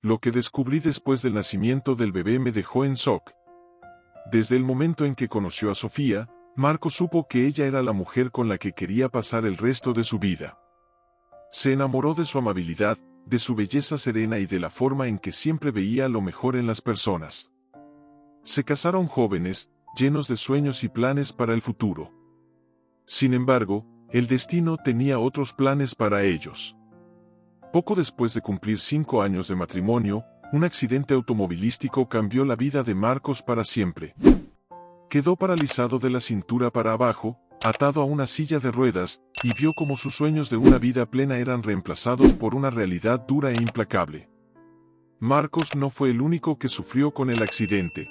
Lo que descubrí después del nacimiento del bebé me dejó en shock. Desde el momento en que conoció a Sofía, Marcos supo que ella era la mujer con la que quería pasar el resto de su vida. Se enamoró de su amabilidad, de su belleza serena y de la forma en que siempre veía lo mejor en las personas. Se casaron jóvenes, llenos de sueños y planes para el futuro. Sin embargo, el destino tenía otros planes para ellos. Poco después de cumplir 5 años de matrimonio, un accidente automovilístico cambió la vida de Marcos para siempre. Quedó paralizado de la cintura para abajo, atado a una silla de ruedas, y vio cómo sus sueños de una vida plena eran reemplazados por una realidad dura e implacable. Marcos no fue el único que sufrió con el accidente.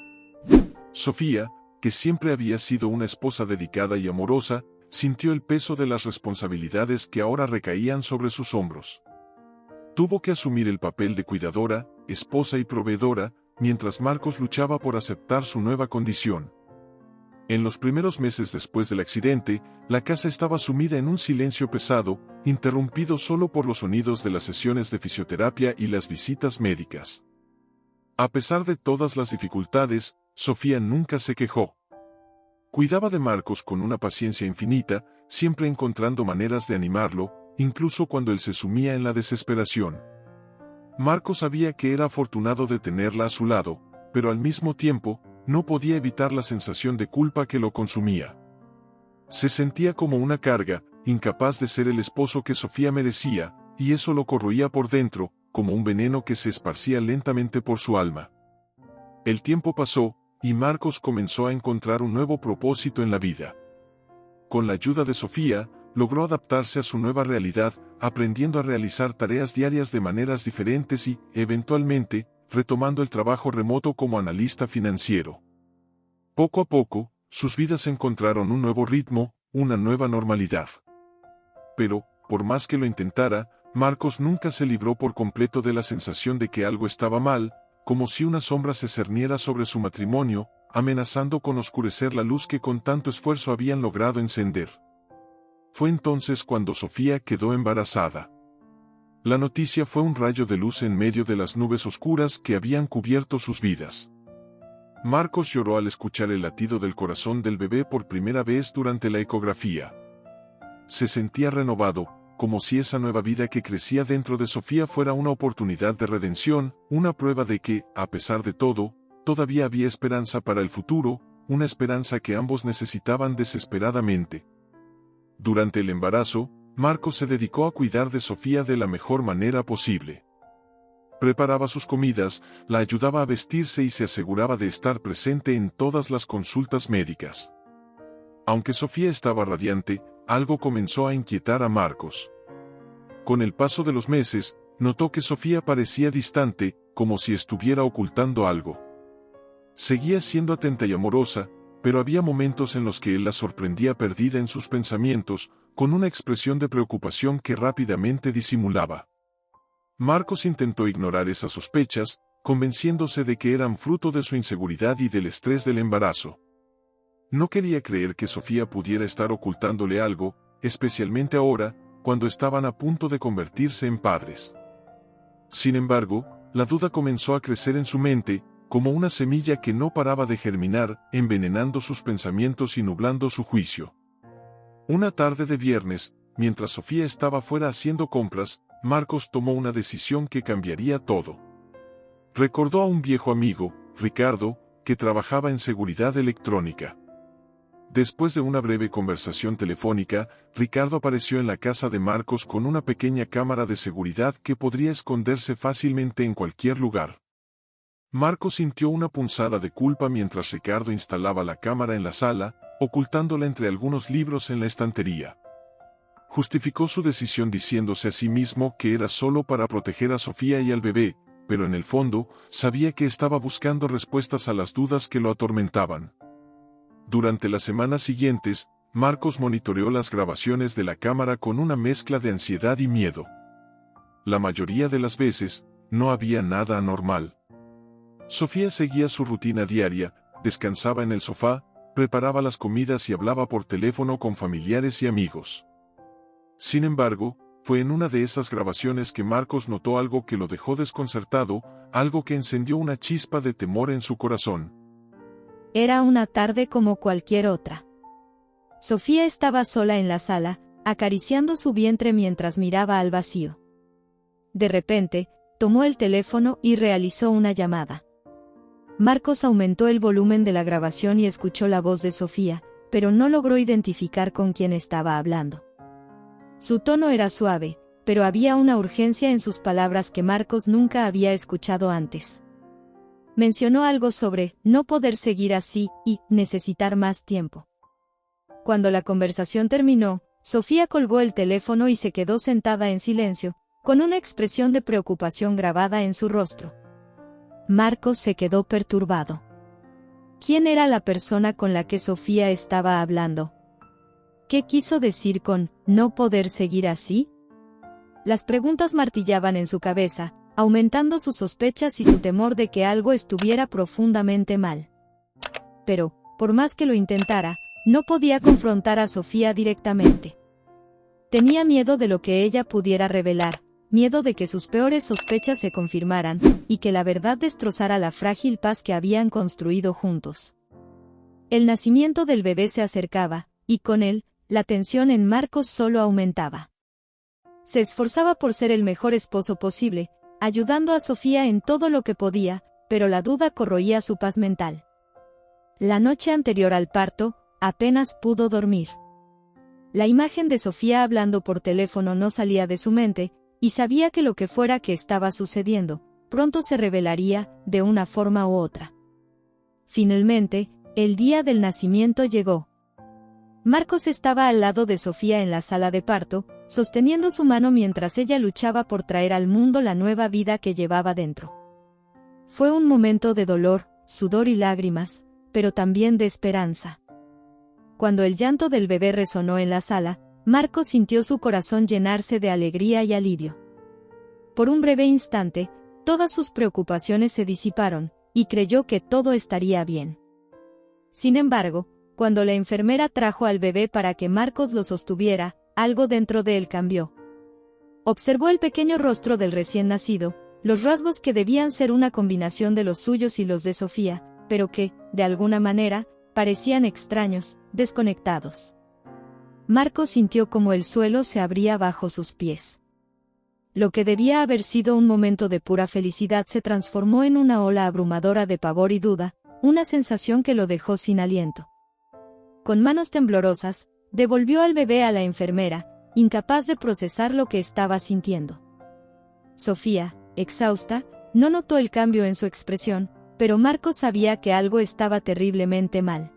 Sofía, que siempre había sido una esposa dedicada y amorosa, sintió el peso de las responsabilidades que ahora recaían sobre sus hombros. Tuvo que asumir el papel de cuidadora, esposa y proveedora, mientras Marcos luchaba por aceptar su nueva condición. En los primeros meses después del accidente, la casa estaba sumida en un silencio pesado, interrumpido solo por los sonidos de las sesiones de fisioterapia y las visitas médicas. A pesar de todas las dificultades, Sofía nunca se quejó. Cuidaba de Marcos con una paciencia infinita, siempre encontrando maneras de animarlo, incluso cuando él se sumía en la desesperación. Marcos sabía que era afortunado de tenerla a su lado, pero al mismo tiempo, no podía evitar la sensación de culpa que lo consumía. Se sentía como una carga, incapaz de ser el esposo que Sofía merecía, y eso lo corroía por dentro, como un veneno que se esparcía lentamente por su alma. El tiempo pasó, y Marcos comenzó a encontrar un nuevo propósito en la vida. Con la ayuda de Sofía, logró adaptarse a su nueva realidad, aprendiendo a realizar tareas diarias de maneras diferentes y, eventualmente, retomando el trabajo remoto como analista financiero. Poco a poco, sus vidas encontraron un nuevo ritmo, una nueva normalidad. Pero, por más que lo intentara, Marcos nunca se libró por completo de la sensación de que algo estaba mal, como si una sombra se cerniera sobre su matrimonio, amenazando con oscurecer la luz que con tanto esfuerzo habían logrado encender. Fue entonces cuando Sofía quedó embarazada. La noticia fue un rayo de luz en medio de las nubes oscuras que habían cubierto sus vidas. Marcos lloró al escuchar el latido del corazón del bebé por primera vez durante la ecografía. Se sentía renovado, como si esa nueva vida que crecía dentro de Sofía fuera una oportunidad de redención, una prueba de que, a pesar de todo, todavía había esperanza para el futuro, una esperanza que ambos necesitaban desesperadamente. Durante el embarazo, Marcos se dedicó a cuidar de Sofía de la mejor manera posible. Preparaba sus comidas, la ayudaba a vestirse y se aseguraba de estar presente en todas las consultas médicas. Aunque Sofía estaba radiante, algo comenzó a inquietar a Marcos. Con el paso de los meses, notó que Sofía parecía distante, como si estuviera ocultando algo. Seguía siendo atenta y amorosa, pero había momentos en los que él la sorprendía perdida en sus pensamientos, con una expresión de preocupación que rápidamente disimulaba. Marcos intentó ignorar esas sospechas, convenciéndose de que eran fruto de su inseguridad y del estrés del embarazo. No quería creer que Sofía pudiera estar ocultándole algo, especialmente ahora, cuando estaban a punto de convertirse en padres. Sin embargo, la duda comenzó a crecer en su mente, como una semilla que no paraba de germinar, envenenando sus pensamientos y nublando su juicio. Una tarde de viernes, mientras Sofía estaba fuera haciendo compras, Marcos tomó una decisión que cambiaría todo. Recordó a un viejo amigo, Ricardo, que trabajaba en seguridad electrónica. Después de una breve conversación telefónica, Ricardo apareció en la casa de Marcos con una pequeña cámara de seguridad que podría esconderse fácilmente en cualquier lugar. Marcos sintió una punzada de culpa mientras Ricardo instalaba la cámara en la sala, ocultándola entre algunos libros en la estantería. Justificó su decisión diciéndose a sí mismo que era solo para proteger a Sofía y al bebé, pero en el fondo, sabía que estaba buscando respuestas a las dudas que lo atormentaban. Durante las semanas siguientes, Marcos monitoreó las grabaciones de la cámara con una mezcla de ansiedad y miedo. La mayoría de las veces, no había nada anormal. Sofía seguía su rutina diaria, descansaba en el sofá, preparaba las comidas y hablaba por teléfono con familiares y amigos. Sin embargo, Fue en una de esas grabaciones que Marcos notó algo que lo dejó desconcertado, algo que encendió una chispa de temor en su corazón. Era una tarde como cualquier otra. Sofía estaba sola en la sala, acariciando su vientre mientras miraba al vacío. De repente, tomó el teléfono y realizó una llamada. Marcos aumentó el volumen de la grabación y escuchó la voz de Sofía, pero no logró identificar con quién estaba hablando. Su tono era suave, pero había una urgencia en sus palabras que Marcos nunca había escuchado antes. Mencionó algo sobre no poder seguir así y necesitar más tiempo. Cuando la conversación terminó, Sofía colgó el teléfono y se quedó sentada en silencio, con una expresión de preocupación grabada en su rostro. Marcos se quedó perturbado. ¿Quién era la persona con la que Sofía estaba hablando? ¿Qué quiso decir con no poder seguir así? Las preguntas martillaban en su cabeza, aumentando sus sospechas y su temor de que algo estuviera profundamente mal. Pero, por más que lo intentara, no podía confrontar a Sofía directamente. Tenía miedo de lo que ella pudiera revelar, miedo de que sus peores sospechas se confirmaran, y que la verdad destrozara la frágil paz que habían construido juntos. El nacimiento del bebé se acercaba, y con él, la tensión en Marcos solo aumentaba. Se esforzaba por ser el mejor esposo posible, ayudando a Sofía en todo lo que podía, pero la duda corroía su paz mental. La noche anterior al parto, apenas pudo dormir. La imagen de Sofía hablando por teléfono no salía de su mente, y sabía que lo que fuera que estaba sucediendo, pronto se revelaría, de una forma u otra. Finalmente, el día del nacimiento llegó. Marcos estaba al lado de Sofía en la sala de parto, sosteniendo su mano mientras ella luchaba por traer al mundo la nueva vida que llevaba dentro. Fue un momento de dolor, sudor y lágrimas, pero también de esperanza. Cuando el llanto del bebé resonó en la sala, Marcos sintió su corazón llenarse de alegría y alivio. Por un breve instante, todas sus preocupaciones se disiparon, y creyó que todo estaría bien. Sin embargo, cuando la enfermera trajo al bebé para que Marcos lo sostuviera, algo dentro de él cambió. Observó el pequeño rostro del recién nacido, los rasgos que debían ser una combinación de los suyos y los de Sofía, pero que, de alguna manera, parecían extraños, desconectados. Marcos sintió como el suelo se abría bajo sus pies. Lo que debía haber sido un momento de pura felicidad se transformó en una ola abrumadora de pavor y duda, una sensación que lo dejó sin aliento. Con manos temblorosas, devolvió al bebé a la enfermera, incapaz de procesar lo que estaba sintiendo. Sofía, exhausta, no notó el cambio en su expresión, pero Marcos sabía que algo estaba terriblemente mal.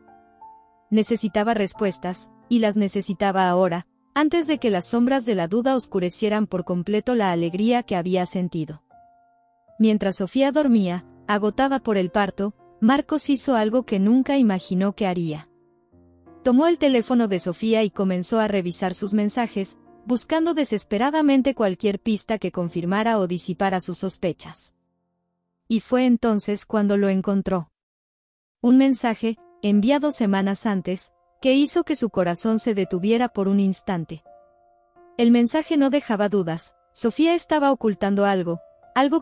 Necesitaba respuestas, y las necesitaba ahora, antes de que las sombras de la duda oscurecieran por completo la alegría que había sentido. Mientras Sofía dormía, agotada por el parto, Marcos hizo algo que nunca imaginó que haría. Tomó el teléfono de Sofía y comenzó a revisar sus mensajes, buscando desesperadamente cualquier pista que confirmara o disipara sus sospechas. Y fue entonces cuando lo encontró. Un mensaje, enviado semanas antes, que hizo que su corazón se detuviera por un instante. El mensaje no dejaba dudas, Sofía estaba ocultando algo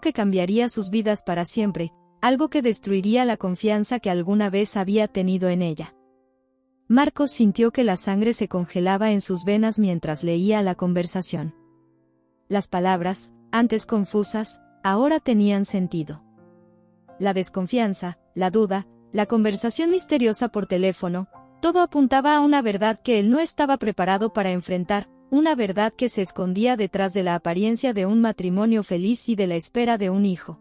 que cambiaría sus vidas para siempre, algo que destruiría la confianza que alguna vez había tenido en ella. Marcos sintió que la sangre se congelaba en sus venas mientras leía la conversación. Las palabras, antes confusas, ahora tenían sentido. La desconfianza, la duda, la conversación misteriosa por teléfono, todo apuntaba a una verdad que él no estaba preparado para enfrentar, una verdad que se escondía detrás de la apariencia de un matrimonio feliz y de la espera de un hijo.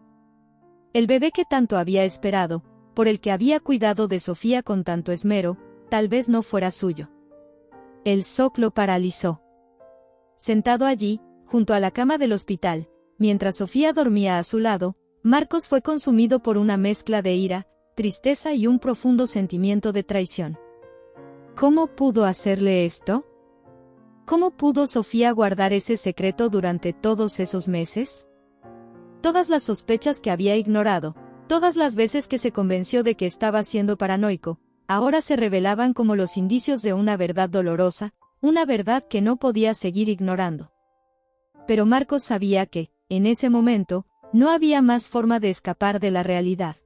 El bebé que tanto había esperado, por el que había cuidado de Sofía con tanto esmero, tal vez no fuera suyo. El shock lo paralizó. Sentado allí, junto a la cama del hospital, mientras Sofía dormía a su lado, Marcos fue consumido por una mezcla de ira, tristeza y un profundo sentimiento de traición. ¿Cómo pudo hacerle esto? ¿Cómo pudo Sofía guardar ese secreto durante todos esos meses? Todas las sospechas que había ignorado, todas las veces que se convenció de que estaba siendo paranoico, ahora se revelaban como los indicios de una verdad dolorosa, una verdad que no podía seguir ignorando. pero Marcos sabía que, en ese momento, no había más forma de escapar de la realidad.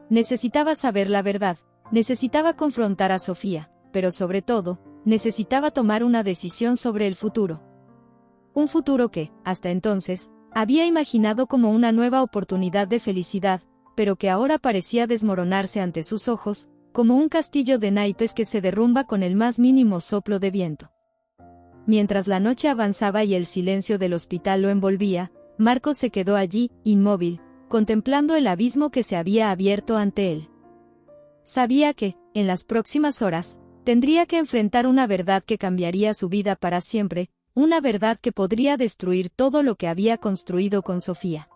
Necesitaba saber la verdad, necesitaba confrontar a Sofía, pero sobre todo, necesitaba tomar una decisión sobre el futuro. Un futuro que, hasta entonces, había imaginado como una nueva oportunidad de felicidad, pero que ahora parecía desmoronarse ante sus ojos, como un castillo de naipes que se derrumba con el más mínimo soplo de viento. Mientras la noche avanzaba y el silencio del hospital lo envolvía, Marcos se quedó allí, inmóvil, contemplando el abismo que se había abierto ante él. Sabía que, en las próximas horas, tendría que enfrentar una verdad que cambiaría su vida para siempre, una verdad que podría destruir todo lo que había construido con Sofía.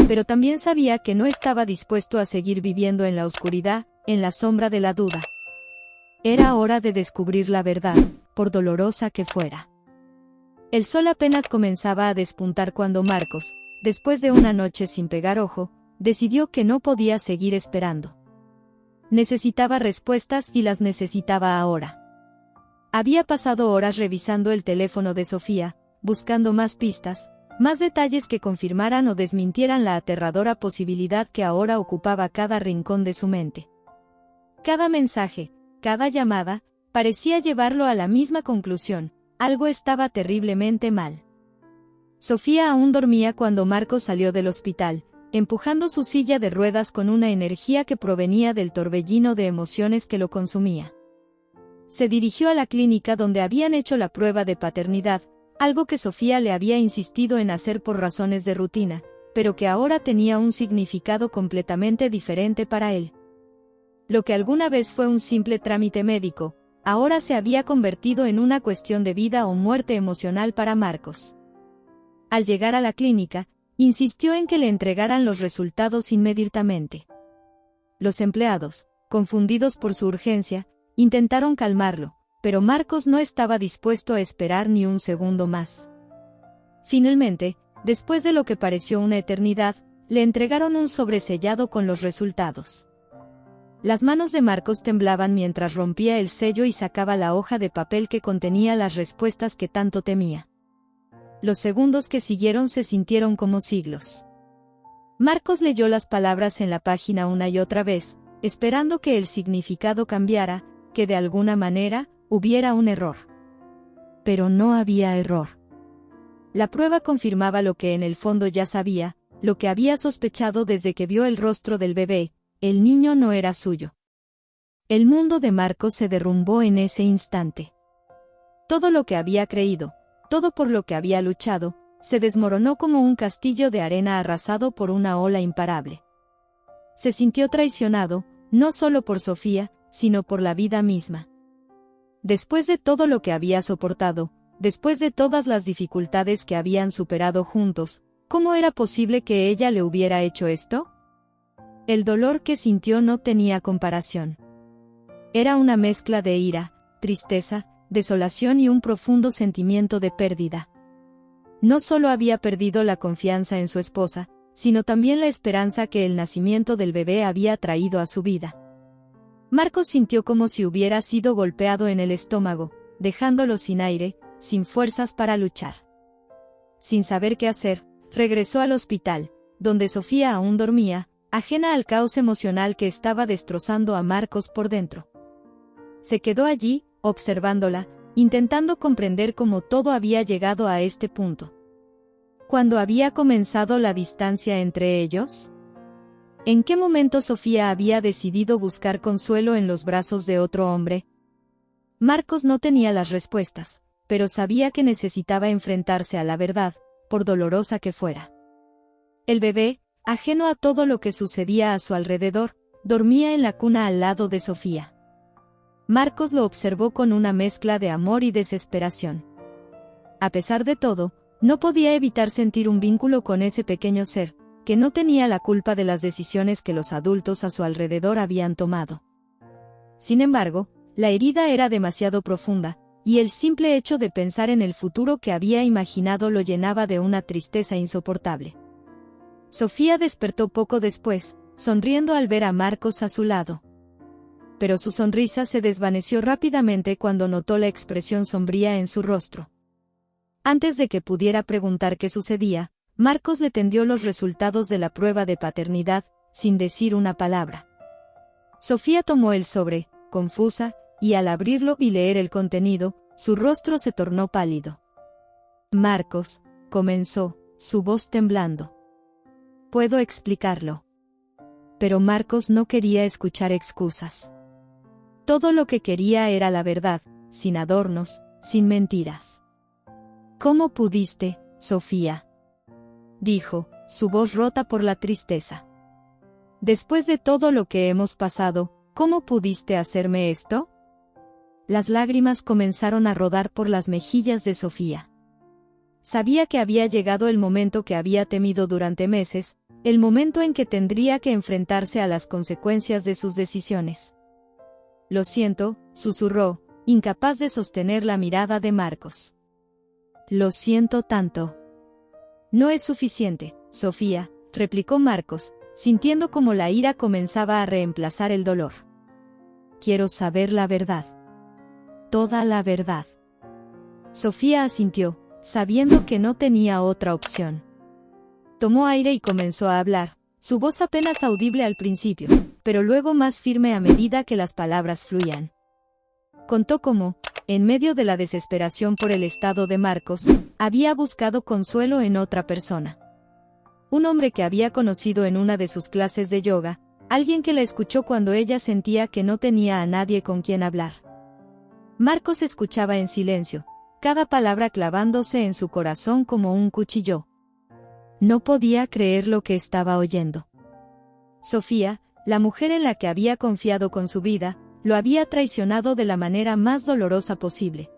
Pero también sabía que no estaba dispuesto a seguir viviendo en la oscuridad, en la sombra de la duda. Era hora de descubrir la verdad, por dolorosa que fuera. El sol apenas comenzaba a despuntar cuando Marcos, después de una noche sin pegar ojo, decidió que no podía seguir esperando. Necesitaba respuestas y las necesitaba ahora. Había pasado horas revisando el teléfono de Sofía, buscando más pistas, más detalles que confirmaran o desmintieran la aterradora posibilidad que ahora ocupaba cada rincón de su mente. Cada mensaje, cada llamada, parecía llevarlo a la misma conclusión: algo estaba terriblemente mal. Sofía aún dormía cuando Marcos salió del hospital, empujando su silla de ruedas con una energía que provenía del torbellino de emociones que lo consumía. Se dirigió a la clínica donde habían hecho la prueba de paternidad, algo que Sofía le había insistido en hacer por razones de rutina, pero que ahora tenía un significado completamente diferente para él. Lo que alguna vez fue un simple trámite médico, ahora se había convertido en una cuestión de vida o muerte emocional para Marcos. Al llegar a la clínica, insistió en que le entregaran los resultados inmediatamente. Los empleados, confundidos por su urgencia, intentaron calmarlo, pero Marcos no estaba dispuesto a esperar ni un segundo más. Finalmente, después de lo que pareció una eternidad, le entregaron un sobre sellado con los resultados. Las manos de Marcos temblaban mientras rompía el sello y sacaba la hoja de papel que contenía las respuestas que tanto temía. Los segundos que siguieron se sintieron como siglos. Marcos leyó las palabras en la página una y otra vez, esperando que el significado cambiara, que de alguna manera hubiera un error. Pero no había error. La prueba confirmaba lo que en el fondo ya sabía, lo que había sospechado desde que vio el rostro del bebé: el niño no era suyo. El mundo de Marcos se derrumbó en ese instante. Todo lo que había creído, todo por lo que había luchado, se desmoronó como un castillo de arena arrasado por una ola imparable. Se sintió traicionado, no solo por Sofía, sino por la vida misma. Después de todo lo que había soportado, después de todas las dificultades que habían superado juntos, ¿cómo era posible que ella le hubiera hecho esto? El dolor que sintió no tenía comparación. Era una mezcla de ira, tristeza, desolación y un profundo sentimiento de pérdida. No solo había perdido la confianza en su esposa, sino también la esperanza que el nacimiento del bebé había traído a su vida. Marcos sintió como si hubiera sido golpeado en el estómago, dejándolo sin aire, sin fuerzas para luchar. Sin saber qué hacer, regresó al hospital, donde Sofía aún dormía, ajena al caos emocional que estaba destrozando a Marcos por dentro. Se quedó allí, observándola, intentando comprender cómo todo había llegado a este punto. ¿Cuándo había comenzado la distancia entre ellos? ¿En qué momento Sofía había decidido buscar consuelo en los brazos de otro hombre? Marcos no tenía las respuestas, pero sabía que necesitaba enfrentarse a la verdad, por dolorosa que fuera. El bebé, ajeno a todo lo que sucedía a su alrededor, dormía en la cuna al lado de Sofía. Marcos lo observó con una mezcla de amor y desesperación. A pesar de todo, no podía evitar sentir un vínculo con ese pequeño ser, que no tenía la culpa de las decisiones que los adultos a su alrededor habían tomado. Sin embargo, la herida era demasiado profunda, y el simple hecho de pensar en el futuro que había imaginado lo llenaba de una tristeza insoportable. Sofía despertó poco después, sonriendo al ver a Marcos a su lado. Pero su sonrisa se desvaneció rápidamente cuando notó la expresión sombría en su rostro. Antes de que pudiera preguntar qué sucedía, Marcos le tendió los resultados de la prueba de paternidad, sin decir una palabra. Sofía tomó el sobre, confusa, y al abrirlo y leer el contenido, su rostro se tornó pálido. Marcos, comenzó, su voz temblando. Puedo explicarlo. Pero Marcos no quería escuchar excusas. Todo lo que quería era la verdad, sin adornos, sin mentiras. ¿Cómo pudiste, Sofía?, dijo, su voz rota por la tristeza. Después de todo lo que hemos pasado, ¿cómo pudiste hacerme esto? Las lágrimas comenzaron a rodar por las mejillas de Sofía. Sabía que había llegado el momento que había temido durante meses, el momento en que tendría que enfrentarse a las consecuencias de sus decisiones. Lo siento, susurró, incapaz de sostener la mirada de Marcos. Lo siento tanto. No es suficiente, Sofía, replicó Marcos, sintiendo como la ira comenzaba a reemplazar el dolor. Quiero saber la verdad. Toda la verdad. Sofía asintió, sabiendo que no tenía otra opción. Tomó aire y comenzó a hablar, su voz apenas audible al principio, pero luego más firme a medida que las palabras fluían. Contó cómo, en medio de la desesperación por el estado de Marcos, había buscado consuelo en otra persona. Un hombre que había conocido en una de sus clases de yoga, alguien que la escuchó cuando ella sentía que no tenía a nadie con quien hablar. Marcos escuchaba en silencio, cada palabra clavándose en su corazón como un cuchillo. No podía creer lo que estaba oyendo. Sofía, la mujer en la que había confiado con su vida, lo había traicionado de la manera más dolorosa posible.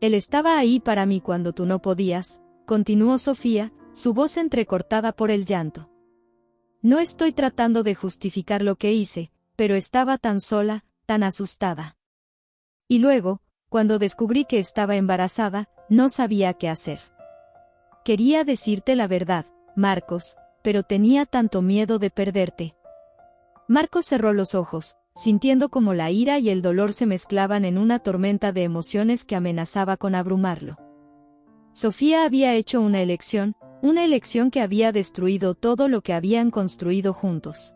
Él estaba ahí para mí cuando tú no podías, continuó Sofía, su voz entrecortada por el llanto. No estoy tratando de justificar lo que hice, pero estaba tan sola, tan asustada. Y luego, cuando descubrí que estaba embarazada, no sabía qué hacer. Quería decirte la verdad, Marcos, pero tenía tanto miedo de perderte. Marcos cerró los ojos, sintiendo como la ira y el dolor se mezclaban en una tormenta de emociones que amenazaba con abrumarlo. Sofía había hecho una elección que había destruido todo lo que habían construido juntos.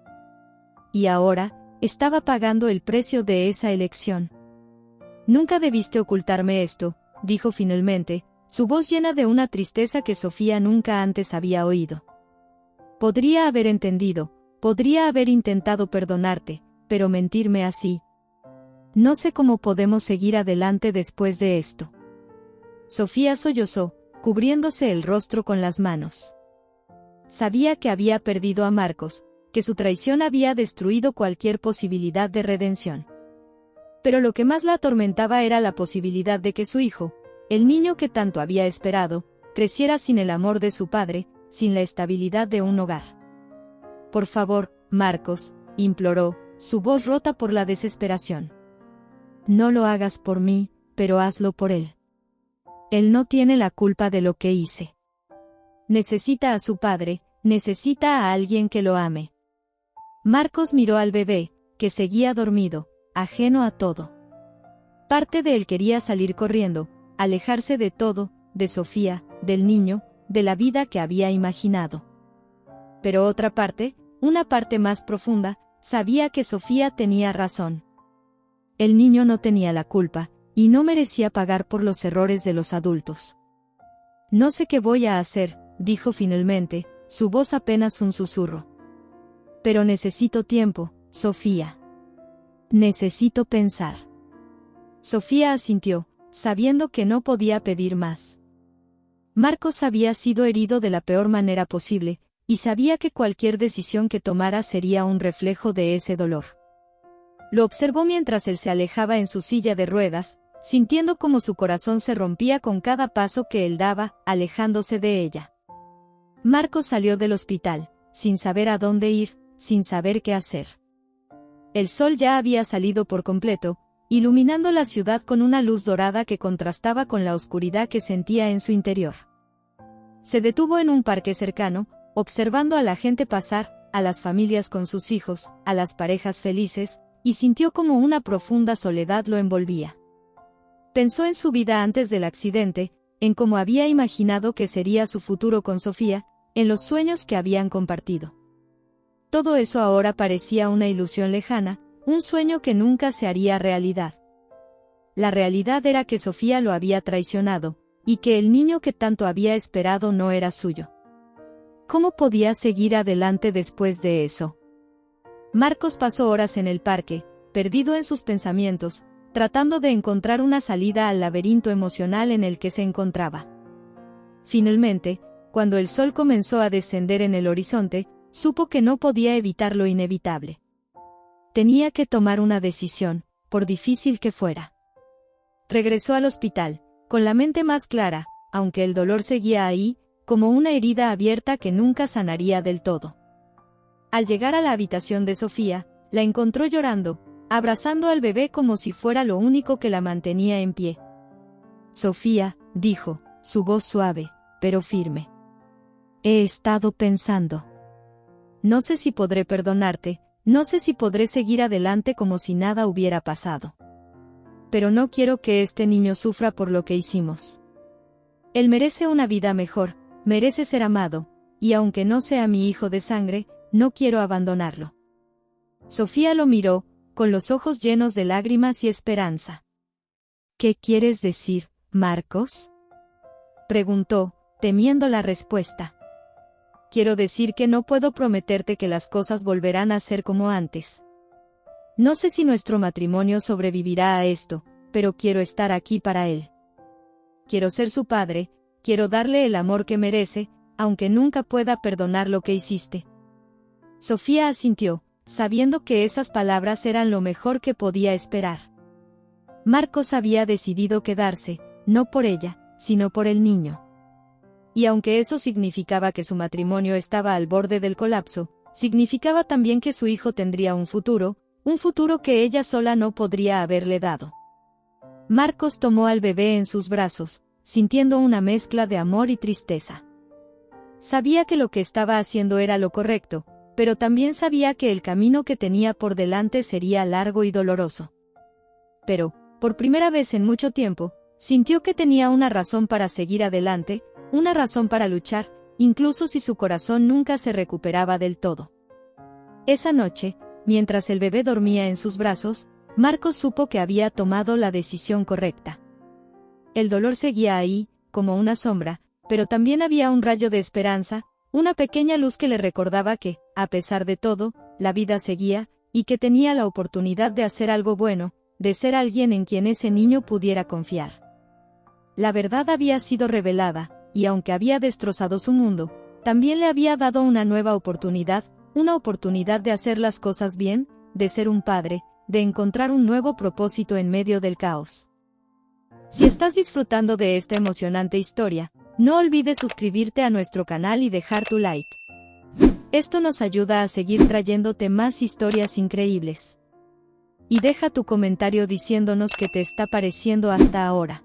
Y ahora, estaba pagando el precio de esa elección. Nunca debiste ocultarme esto, dijo finalmente, su voz llena de una tristeza que Sofía nunca antes había oído. Podría haber entendido, podría haber intentado perdonarte, pero mentirme así. No sé cómo podemos seguir adelante después de esto. Sofía sollozó, cubriéndose el rostro con las manos. Sabía que había perdido a Marcos, que su traición había destruido cualquier posibilidad de redención. Pero lo que más la atormentaba era la posibilidad de que su hijo, el niño que tanto había esperado, creciera sin el amor de su padre, sin la estabilidad de un hogar. Por favor, Marcos, imploró, su voz rota por la desesperación. No lo hagas por mí, pero hazlo por él. Él no tiene la culpa de lo que hice. Necesita a su padre, necesita a alguien que lo ame. Marcos miró al bebé, que seguía dormido, ajeno a todo. Parte de él quería salir corriendo, alejarse de todo, de Sofía, del niño, de la vida que había imaginado. Pero otra parte, una parte más profunda, sabía que Sofía tenía razón. El niño no tenía la culpa, y no merecía pagar por los errores de los adultos. No sé qué voy a hacer, dijo finalmente, su voz apenas un susurro. Pero necesito tiempo, Sofía. Necesito pensar. Sofía asintió, sabiendo que no podía pedir más. Marcos había sido herido de la peor manera posible, y sabía que cualquier decisión que tomara sería un reflejo de ese dolor. Lo observó mientras él se alejaba en su silla de ruedas, sintiendo como su corazón se rompía con cada paso que él daba, alejándose de ella. Marcos salió del hospital, sin saber a dónde ir, sin saber qué hacer. El sol ya había salido por completo, iluminando la ciudad con una luz dorada que contrastaba con la oscuridad que sentía en su interior. Se detuvo en un parque cercano, observando a la gente pasar, a las familias con sus hijos, a las parejas felices, y sintió como una profunda soledad lo envolvía. Pensó en su vida antes del accidente, en cómo había imaginado que sería su futuro con Sofía, en los sueños que habían compartido. Todo eso ahora parecía una ilusión lejana, un sueño que nunca se haría realidad. La realidad era que Sofía lo había traicionado, y que el niño que tanto había esperado no era suyo. ¿Cómo podía seguir adelante después de eso? Marcos pasó horas en el parque, perdido en sus pensamientos, tratando de encontrar una salida al laberinto emocional en el que se encontraba. Finalmente, cuando el sol comenzó a descender en el horizonte, supo que no podía evitar lo inevitable. Tenía que tomar una decisión, por difícil que fuera. Regresó al hospital, con la mente más clara, aunque el dolor seguía ahí, como una herida abierta que nunca sanaría del todo. Al llegar a la habitación de Sofía, la encontró llorando, abrazando al bebé como si fuera lo único que la mantenía en pie. «Sofía», dijo, su voz suave, pero firme. «He estado pensando. No sé si podré perdonarte, no sé si podré seguir adelante como si nada hubiera pasado. Pero no quiero que este niño sufra por lo que hicimos. Él merece una vida mejor, merece ser amado, y aunque no sea mi hijo de sangre, no quiero abandonarlo». Sofía lo miró, con los ojos llenos de lágrimas y esperanza. «¿Qué quieres decir, Marcos?», preguntó, temiendo la respuesta. «Quiero decir que no puedo prometerte que las cosas volverán a ser como antes. No sé si nuestro matrimonio sobrevivirá a esto, pero quiero estar aquí para él. Quiero ser su padre, quiero darle el amor que merece, aunque nunca pueda perdonar lo que hiciste». Sofía asintió, sabiendo que esas palabras eran lo mejor que podía esperar. Marcos había decidido quedarse, no por ella, sino por el niño. Y aunque eso significaba que su matrimonio estaba al borde del colapso, significaba también que su hijo tendría un futuro que ella sola no podría haberle dado. Marcos tomó al bebé en sus brazos, sintiendo una mezcla de amor y tristeza. Sabía que lo que estaba haciendo era lo correcto, pero también sabía que el camino que tenía por delante sería largo y doloroso. Pero, por primera vez en mucho tiempo, sintió que tenía una razón para seguir adelante, una razón para luchar, incluso si su corazón nunca se recuperaba del todo. Esa noche, mientras el bebé dormía en sus brazos, Marcos supo que había tomado la decisión correcta. El dolor seguía ahí, como una sombra, pero también había un rayo de esperanza, una pequeña luz que le recordaba que, a pesar de todo, la vida seguía, y que tenía la oportunidad de hacer algo bueno, de ser alguien en quien ese niño pudiera confiar. La verdad había sido revelada, y aunque había destrozado su mundo, también le había dado una nueva oportunidad, una oportunidad de hacer las cosas bien, de ser un padre, de encontrar un nuevo propósito en medio del caos. Si estás disfrutando de esta emocionante historia, no olvides suscribirte a nuestro canal y dejar tu like. Esto nos ayuda a seguir trayéndote más historias increíbles. Y deja tu comentario diciéndonos qué te está pareciendo hasta ahora.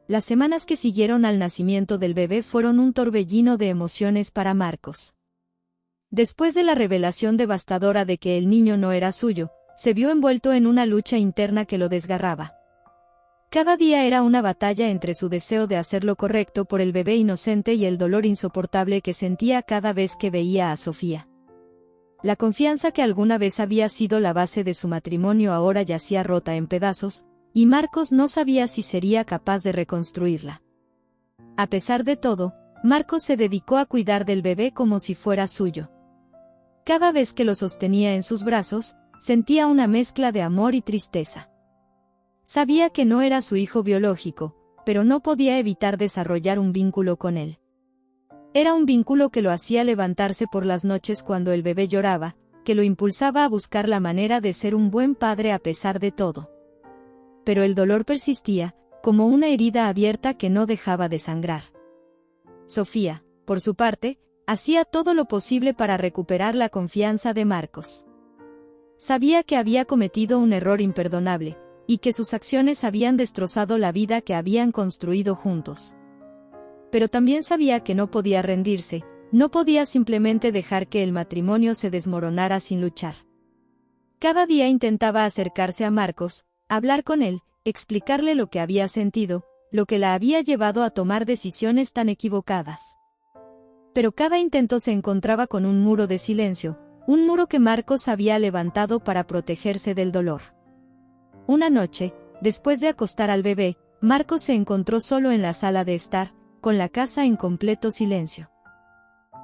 Las semanas que siguieron al nacimiento del bebé fueron un torbellino de emociones para Marcos. Después de la revelación devastadora de que el niño no era suyo, se vio envuelto en una lucha interna que lo desgarraba. Cada día era una batalla entre su deseo de hacer lo correcto por el bebé inocente y el dolor insoportable que sentía cada vez que veía a Sofía. La confianza que alguna vez había sido la base de su matrimonio ahora yacía rota en pedazos, y Marcos no sabía si sería capaz de reconstruirla. A pesar de todo, Marcos se dedicó a cuidar del bebé como si fuera suyo. Cada vez que lo sostenía en sus brazos, sentía una mezcla de amor y tristeza. Sabía que no era su hijo biológico, pero no podía evitar desarrollar un vínculo con él. Era un vínculo que lo hacía levantarse por las noches cuando el bebé lloraba, que lo impulsaba a buscar la manera de ser un buen padre a pesar de todo. Pero el dolor persistía, como una herida abierta que no dejaba de sangrar. Sofía, por su parte, hacía todo lo posible para recuperar la confianza de Marcos. Sabía que había cometido un error imperdonable, y que sus acciones habían destrozado la vida que habían construido juntos. Pero también sabía que no podía rendirse, no podía simplemente dejar que el matrimonio se desmoronara sin luchar. Cada día intentaba acercarse a Marcos, hablar con él, explicarle lo que había sentido, lo que la había llevado a tomar decisiones tan equivocadas. Pero cada intento se encontraba con un muro de silencio, un muro que Marcos había levantado para protegerse del dolor. Una noche, después de acostar al bebé, Marcos se encontró solo en la sala de estar, con la casa en completo silencio.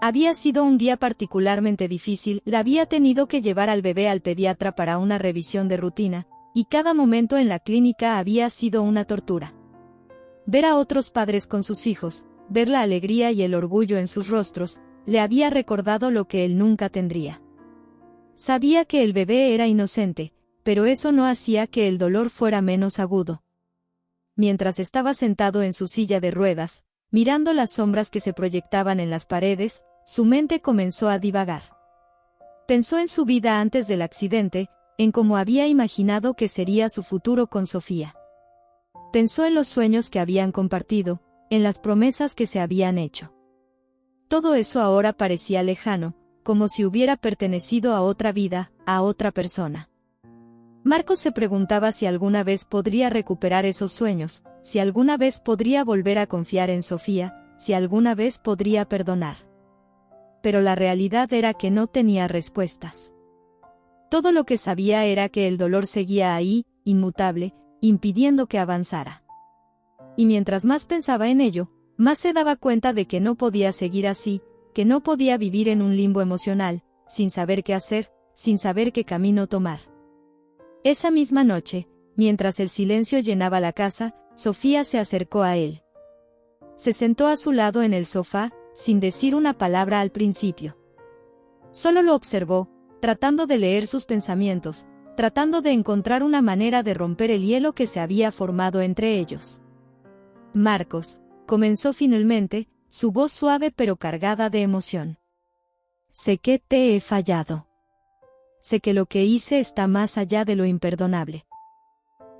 Había sido un día particularmente difícil, había tenido que llevar al bebé al pediatra para una revisión de rutina, y cada momento en la clínica había sido una tortura. Ver a otros padres con sus hijos, ver la alegría y el orgullo en sus rostros, le había recordado lo que él nunca tendría. Sabía que el bebé era inocente, pero eso no hacía que el dolor fuera menos agudo. Mientras estaba sentado en su silla de ruedas, mirando las sombras que se proyectaban en las paredes, su mente comenzó a divagar. Pensó en su vida antes del accidente, en cómo había imaginado que sería su futuro con Sofía. Pensó en los sueños que habían compartido, en las promesas que se habían hecho. Todo eso ahora parecía lejano, como si hubiera pertenecido a otra vida, a otra persona. Marcos se preguntaba si alguna vez podría recuperar esos sueños, si alguna vez podría volver a confiar en Sofía, si alguna vez podría perdonar. Pero la realidad era que no tenía respuestas. Todo lo que sabía era que el dolor seguía ahí, inmutable, impidiendo que avanzara. Y mientras más pensaba en ello, más se daba cuenta de que no podía seguir así, que no podía vivir en un limbo emocional, sin saber qué hacer, sin saber qué camino tomar. Esa misma noche, mientras el silencio llenaba la casa, Sofía se acercó a él. Se sentó a su lado en el sofá, sin decir una palabra al principio. Solo lo observó, tratando de leer sus pensamientos, tratando de encontrar una manera de romper el hielo que se había formado entre ellos. Marcos, comenzó finalmente, su voz suave pero cargada de emoción. Sé que te he fallado. Sé que lo que hice está más allá de lo imperdonable.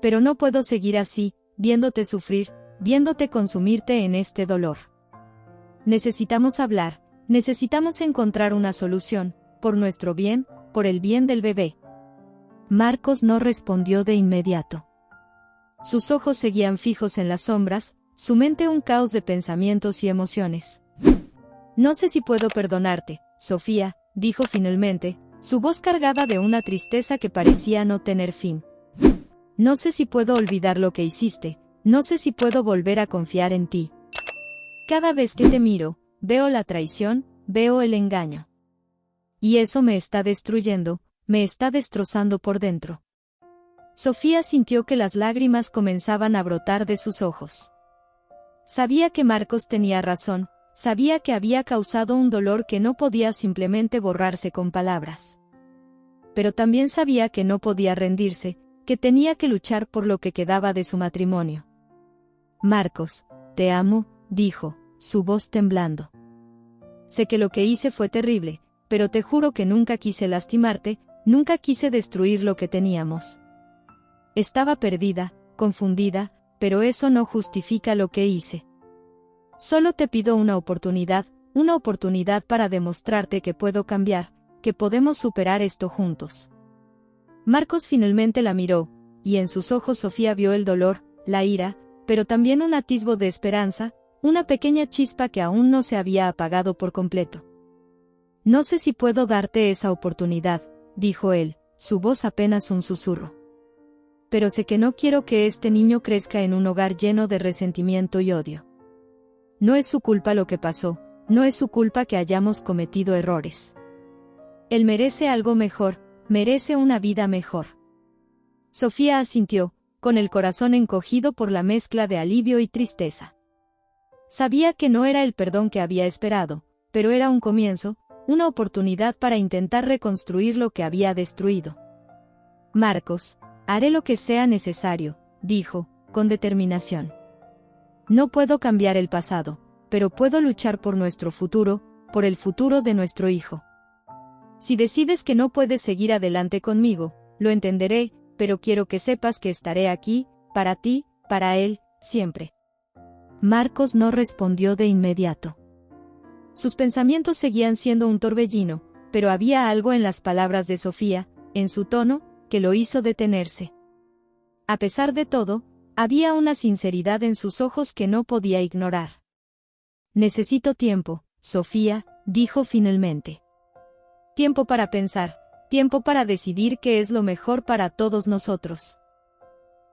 Pero no puedo seguir así, viéndote sufrir, viéndote consumirte en este dolor. Necesitamos hablar, necesitamos encontrar una solución, por nuestro bien, por el bien del bebé. Marcos no respondió de inmediato. Sus ojos seguían fijos en las sombras, su mente un caos de pensamientos y emociones. No sé si puedo perdonarte, Sofía, dijo finalmente, su voz cargada de una tristeza que parecía no tener fin. No sé si puedo olvidar lo que hiciste, no sé si puedo volver a confiar en ti. Cada vez que te miro, veo la traición, veo el engaño. Y eso me está destruyendo, me está destrozando por dentro. Sofía sintió que las lágrimas comenzaban a brotar de sus ojos. Sabía que Marcos tenía razón, sabía que había causado un dolor que no podía simplemente borrarse con palabras. Pero también sabía que no podía rendirse, que tenía que luchar por lo que quedaba de su matrimonio. Marcos, te amo, dijo, su voz temblando. Sé que lo que hice fue terrible, pero te juro que nunca quise lastimarte, nunca quise destruir lo que teníamos. Estaba perdida, confundida, pero eso no justifica lo que hice. Solo te pido una oportunidad para demostrarte que puedo cambiar, que podemos superar esto juntos. Marcos finalmente la miró, y en sus ojos Sofía vio el dolor, la ira, pero también un atisbo de esperanza, una pequeña chispa que aún no se había apagado por completo. No sé si puedo darte esa oportunidad, dijo él, su voz apenas un susurro. Pero sé que no quiero que este niño crezca en un hogar lleno de resentimiento y odio. No es su culpa lo que pasó, no es su culpa que hayamos cometido errores. Él merece algo mejor, merece una vida mejor. Sofía asintió, con el corazón encogido por la mezcla de alivio y tristeza. Sabía que no era el perdón que había esperado, pero era un comienzo, una oportunidad para intentar reconstruir lo que había destruido. Marcos, haré lo que sea necesario, dijo, con determinación. No puedo cambiar el pasado, pero puedo luchar por nuestro futuro, por el futuro de nuestro hijo. Si decides que no puedes seguir adelante conmigo, lo entenderé, pero quiero que sepas que estaré aquí, para ti, para él, siempre. Marcos no respondió de inmediato. Sus pensamientos seguían siendo un torbellino, pero había algo en las palabras de Sofía, en su tono, que lo hizo detenerse. A pesar de todo, Había una sinceridad en sus ojos que no podía ignorar. Necesito tiempo, Sofía, dijo finalmente. Tiempo para pensar, tiempo para decidir qué es lo mejor para todos nosotros.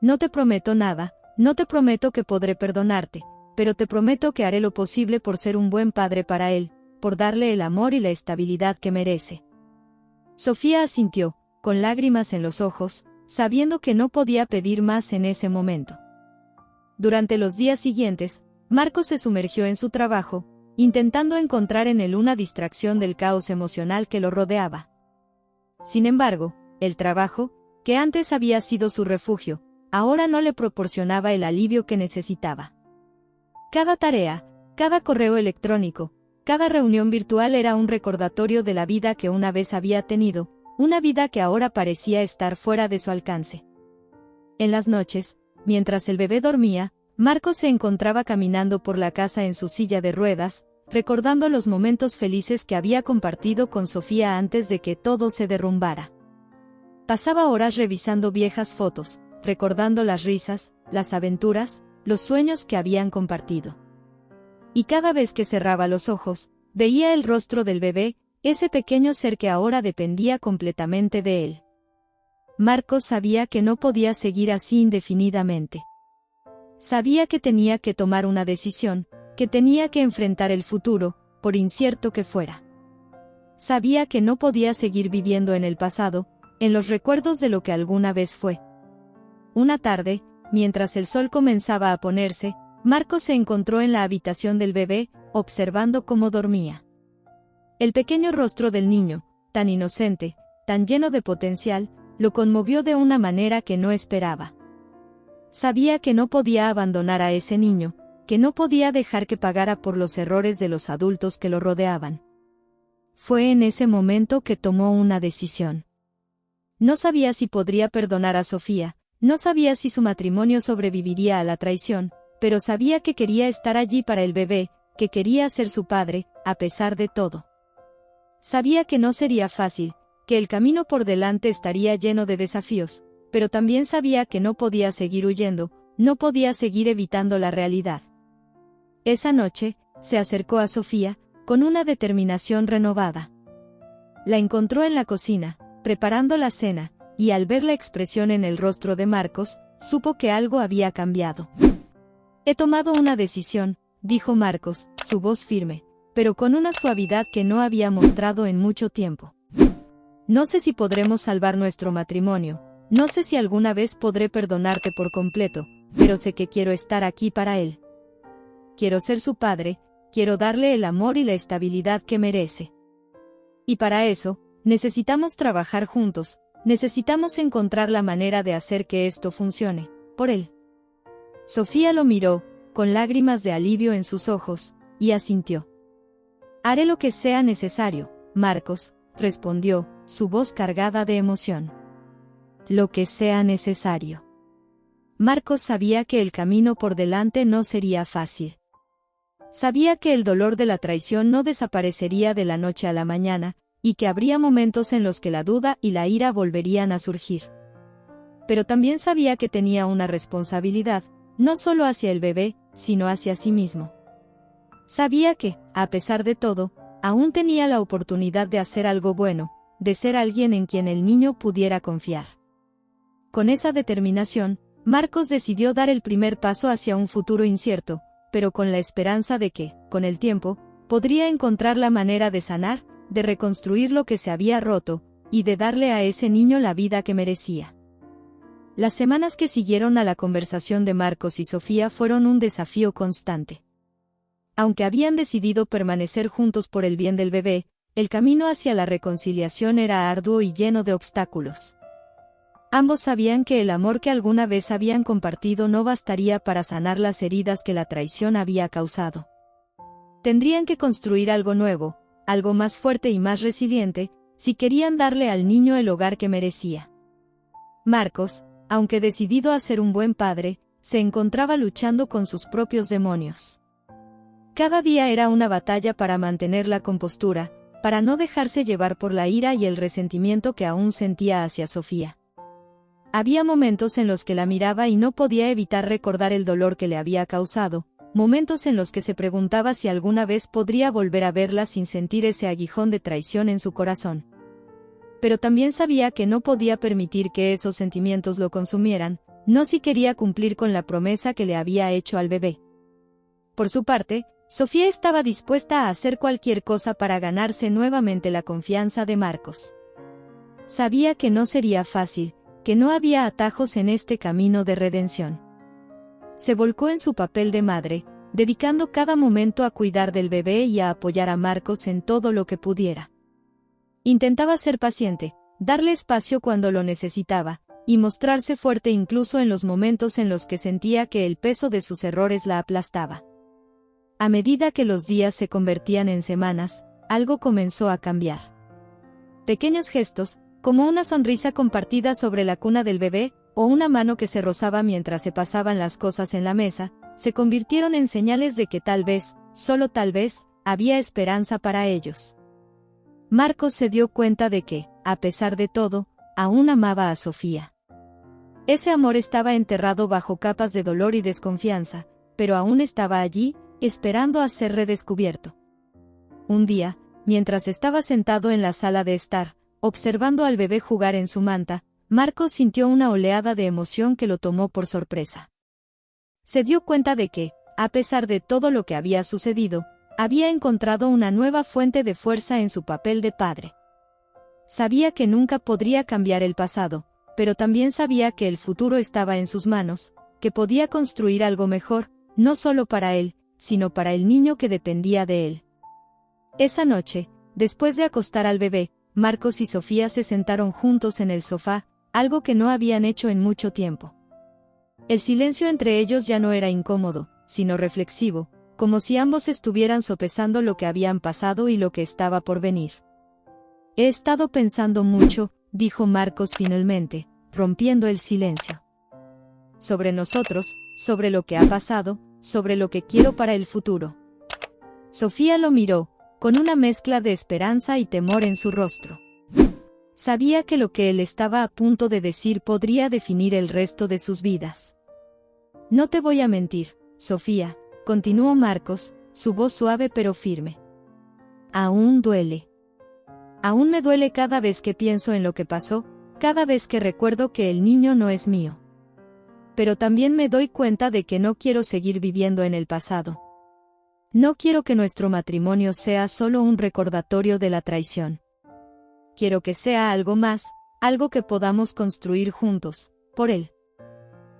No te prometo nada, no te prometo que podré perdonarte, pero te prometo que haré lo posible por ser un buen padre para él, por darle el amor y la estabilidad que merece. Sofía asintió, con lágrimas en los ojos, sabiendo que no podía pedir más en ese momento. Durante los días siguientes, Marcos se sumergió en su trabajo, intentando encontrar en él una distracción del caos emocional que lo rodeaba. Sin embargo, el trabajo, que antes había sido su refugio, ahora no le proporcionaba el alivio que necesitaba. Cada tarea, cada correo electrónico, cada reunión virtual era un recordatorio de la vida que una vez había tenido, una vida que ahora parecía estar fuera de su alcance. En las noches, mientras el bebé dormía, Marcos se encontraba caminando por la casa en su silla de ruedas, recordando los momentos felices que había compartido con Sofía antes de que todo se derrumbara. Pasaba horas revisando viejas fotos, recordando las risas, las aventuras, los sueños que habían compartido. Y cada vez que cerraba los ojos, veía el rostro del bebé, ese pequeño ser que ahora dependía completamente de él. Marcos sabía que no podía seguir así indefinidamente. Sabía que tenía que tomar una decisión, que tenía que enfrentar el futuro, por incierto que fuera. Sabía que no podía seguir viviendo en el pasado, en los recuerdos de lo que alguna vez fue. Una tarde, mientras el sol comenzaba a ponerse, Marcos se encontró en la habitación del bebé, observando cómo dormía. El pequeño rostro del niño, tan inocente, tan lleno de potencial, lo conmovió de una manera que no esperaba. Sabía que no podía abandonar a ese niño, que no podía dejar que pagara por los errores de los adultos que lo rodeaban. Fue en ese momento que tomó una decisión. No sabía si podría perdonar a Sofía, no sabía si su matrimonio sobreviviría a la traición, pero sabía que quería estar allí para el bebé, que quería ser su padre, a pesar de todo. Sabía que no sería fácil, que el camino por delante estaría lleno de desafíos, pero también sabía que no podía seguir huyendo, no podía seguir evitando la realidad. Esa noche, se acercó a Sofía, con una determinación renovada. La encontró en la cocina, preparando la cena, y al ver la expresión en el rostro de Marcos, supo que algo había cambiado. He tomado una decisión, dijo Marcos, su voz firme, pero con una suavidad que no había mostrado en mucho tiempo. No sé si podremos salvar nuestro matrimonio, no sé si alguna vez podré perdonarte por completo, pero sé que quiero estar aquí para él. Quiero ser su padre, quiero darle el amor y la estabilidad que merece. Y para eso, necesitamos trabajar juntos, necesitamos encontrar la manera de hacer que esto funcione, por él. Sofía lo miró, con lágrimas de alivio en sus ojos, y asintió. Haré lo que sea necesario, Marcos, respondió, su voz cargada de emoción. Lo que sea necesario. Marcos sabía que el camino por delante no sería fácil. Sabía que el dolor de la traición no desaparecería de la noche a la mañana, y que habría momentos en los que la duda y la ira volverían a surgir. Pero también sabía que tenía una responsabilidad, no solo hacia el bebé, sino hacia sí mismo. Sabía que, a pesar de todo, aún tenía la oportunidad de hacer algo bueno, de ser alguien en quien el niño pudiera confiar. Con esa determinación, Marcos decidió dar el primer paso hacia un futuro incierto, pero con la esperanza de que, con el tiempo, podría encontrar la manera de sanar, de reconstruir lo que se había roto, y de darle a ese niño la vida que merecía. Las semanas que siguieron a la conversación de Marcos y Sofía fueron un desafío constante. Aunque habían decidido permanecer juntos por el bien del bebé, el camino hacia la reconciliación era arduo y lleno de obstáculos. Ambos sabían que el amor que alguna vez habían compartido no bastaría para sanar las heridas que la traición había causado. Tendrían que construir algo nuevo, algo más fuerte y más resiliente, si querían darle al niño el hogar que merecía. Marcos, aunque decidido a ser un buen padre, se encontraba luchando con sus propios demonios. Cada día era una batalla para mantener la compostura, para no dejarse llevar por la ira y el resentimiento que aún sentía hacia Sofía. Había momentos en los que la miraba y no podía evitar recordar el dolor que le había causado, momentos en los que se preguntaba si alguna vez podría volver a verla sin sentir ese aguijón de traición en su corazón. Pero también sabía que no podía permitir que esos sentimientos lo consumieran, no si quería cumplir con la promesa que le había hecho al bebé. Por su parte, Sofía estaba dispuesta a hacer cualquier cosa para ganarse nuevamente la confianza de Marcos. Sabía que no sería fácil, que no había atajos en este camino de redención. Se volcó en su papel de madre, dedicando cada momento a cuidar del bebé y a apoyar a Marcos en todo lo que pudiera. Intentaba ser paciente, darle espacio cuando lo necesitaba, y mostrarse fuerte incluso en los momentos en los que sentía que el peso de sus errores la aplastaba. A medida que los días se convertían en semanas, algo comenzó a cambiar. Pequeños gestos, como una sonrisa compartida sobre la cuna del bebé, o una mano que se rozaba mientras se pasaban las cosas en la mesa, se convirtieron en señales de que tal vez, solo tal vez, había esperanza para ellos. Marcos se dio cuenta de que, a pesar de todo, aún amaba a Sofía. Ese amor estaba enterrado bajo capas de dolor y desconfianza, pero aún estaba allí, esperando a ser redescubierto. Un día, mientras estaba sentado en la sala de estar, observando al bebé jugar en su manta, Marcos sintió una oleada de emoción que lo tomó por sorpresa. Se dio cuenta de que, a pesar de todo lo que había sucedido, había encontrado una nueva fuente de fuerza en su papel de padre. Sabía que nunca podría cambiar el pasado, pero también sabía que el futuro estaba en sus manos, que podía construir algo mejor, no solo para él, sino para el niño que dependía de él. Esa noche, después de acostar al bebé, Marcos y Sofía se sentaron juntos en el sofá, algo que no habían hecho en mucho tiempo. El silencio entre ellos ya no era incómodo, sino reflexivo, como si ambos estuvieran sopesando lo que habían pasado y lo que estaba por venir. He estado pensando mucho, dijo Marcos finalmente, rompiendo el silencio. Sobre nosotros, sobre lo que ha pasado, sobre lo que quiero para el futuro. Sofía lo miró, con una mezcla de esperanza y temor en su rostro. Sabía que lo que él estaba a punto de decir podría definir el resto de sus vidas. No te voy a mentir, Sofía, continuó Marcos, su voz suave pero firme. Aún duele. Aún me duele cada vez que pienso en lo que pasó, cada vez que recuerdo que el niño no es mío. Pero también me doy cuenta de que no quiero seguir viviendo en el pasado. No quiero que nuestro matrimonio sea solo un recordatorio de la traición. Quiero que sea algo más, algo que podamos construir juntos, por él.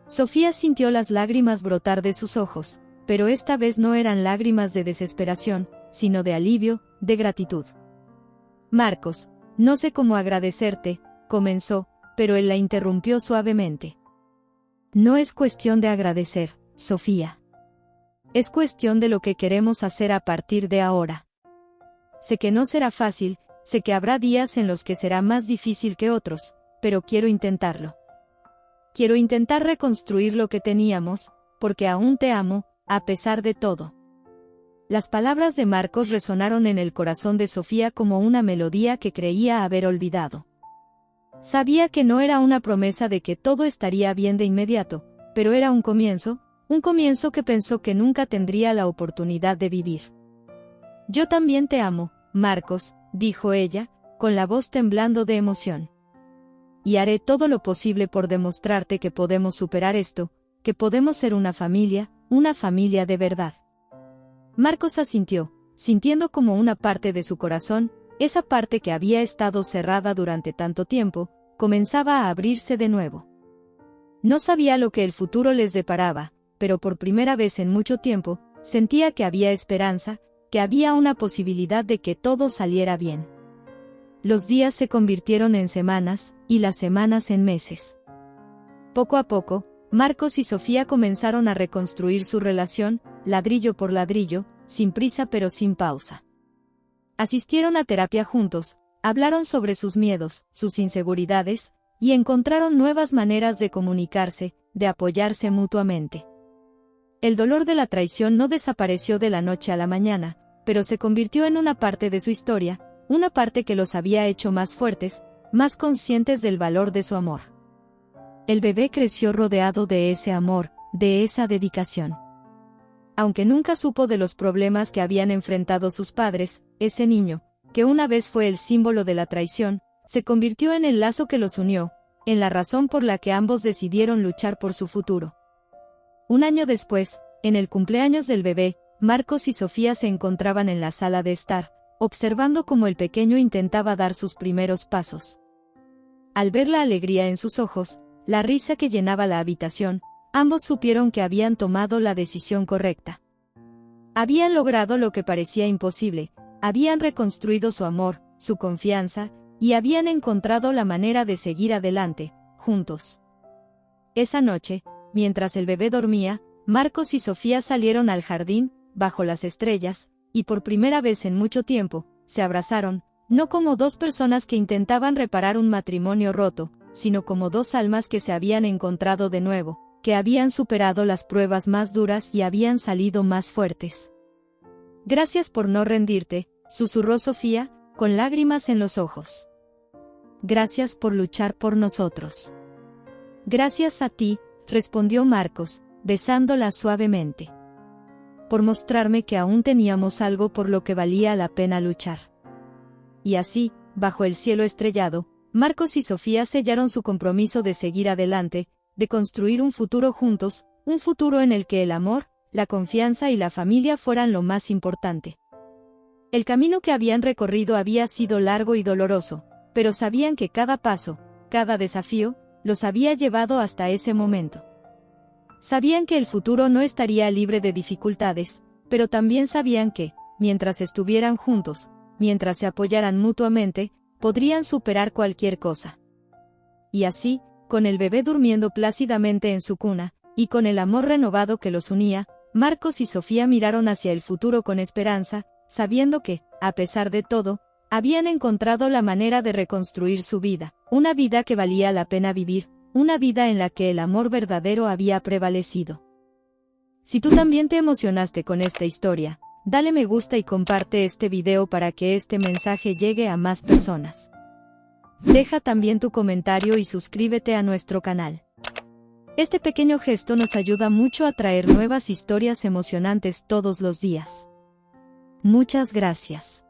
Sofía sintió las lágrimas brotar de sus ojos, pero esta vez no eran lágrimas de desesperación, sino de alivio, de gratitud. Marcos, no sé cómo agradecerte, comenzó, pero él la interrumpió suavemente. No es cuestión de agradecer, Sofía. Es cuestión de lo que queremos hacer a partir de ahora. Sé que no será fácil, sé que habrá días en los que será más difícil que otros, pero quiero intentarlo. Quiero intentar reconstruir lo que teníamos, porque aún te amo, a pesar de todo. Las palabras de Marcos resonaron en el corazón de Sofía como una melodía que creía haber olvidado. Sabía que no era una promesa de que todo estaría bien de inmediato, pero era un comienzo que pensó que nunca tendría la oportunidad de vivir. Yo también te amo, Marcos, dijo ella, con la voz temblando de emoción. Y haré todo lo posible por demostrarte que podemos superar esto, que podemos ser una familia de verdad. Marcos asintió, sintiendo como una parte de su corazón, esa parte que había estado cerrada durante tanto tiempo, comenzaba a abrirse de nuevo. No sabía lo que el futuro les deparaba, pero por primera vez en mucho tiempo, sentía que había esperanza, que había una posibilidad de que todo saliera bien. Los días se convirtieron en semanas, y las semanas en meses. Poco a poco, Marcos y Sofía comenzaron a reconstruir su relación, ladrillo por ladrillo, sin prisa pero sin pausa. Asistieron a terapia juntos, hablaron sobre sus miedos, sus inseguridades, y encontraron nuevas maneras de comunicarse, de apoyarse mutuamente. El dolor de la traición no desapareció de la noche a la mañana, pero se convirtió en una parte de su historia, una parte que los había hecho más fuertes, más conscientes del valor de su amor. El bebé creció rodeado de ese amor, de esa dedicación. Aunque nunca supo de los problemas que habían enfrentado sus padres, ese niño, que una vez fue el símbolo de la traición, se convirtió en el lazo que los unió, en la razón por la que ambos decidieron luchar por su futuro. Un año después, en el cumpleaños del bebé, Marcos y Sofía se encontraban en la sala de estar, observando cómo el pequeño intentaba dar sus primeros pasos. Al ver la alegría en sus ojos, la risa que llenaba la habitación, ambos supieron que habían tomado la decisión correcta. Habían logrado lo que parecía imposible, habían reconstruido su amor, su confianza, y habían encontrado la manera de seguir adelante, juntos. Esa noche, mientras el bebé dormía, Marcos y Sofía salieron al jardín, bajo las estrellas, y por primera vez en mucho tiempo, se abrazaron, no como dos personas que intentaban reparar un matrimonio roto, sino como dos almas que se habían encontrado de nuevo, que habían superado las pruebas más duras y habían salido más fuertes. Gracias por no rendirte, susurró Sofía, con lágrimas en los ojos. Gracias por luchar por nosotros. Gracias a ti, respondió Marcos, besándola suavemente. Por mostrarme que aún teníamos algo por lo que valía la pena luchar. Y así, bajo el cielo estrellado, Marcos y Sofía sellaron su compromiso de seguir adelante, de construir un futuro juntos, un futuro en el que el amor, la confianza y la familia fueran lo más importante. El camino que habían recorrido había sido largo y doloroso, pero sabían que cada paso, cada desafío, los había llevado hasta ese momento. Sabían que el futuro no estaría libre de dificultades, pero también sabían que, mientras estuvieran juntos, mientras se apoyaran mutuamente, podrían superar cualquier cosa. Y así, con el bebé durmiendo plácidamente en su cuna, y con el amor renovado que los unía, Marcos y Sofía miraron hacia el futuro con esperanza, sabiendo que, a pesar de todo, habían encontrado la manera de reconstruir su vida, una vida que valía la pena vivir, una vida en la que el amor verdadero había prevalecido. Si tú también te emocionaste con esta historia, dale me gusta y comparte este video para que este mensaje llegue a más personas. Deja también tu comentario y suscríbete a nuestro canal. Este pequeño gesto nos ayuda mucho a traer nuevas historias emocionantes todos los días. Muchas gracias.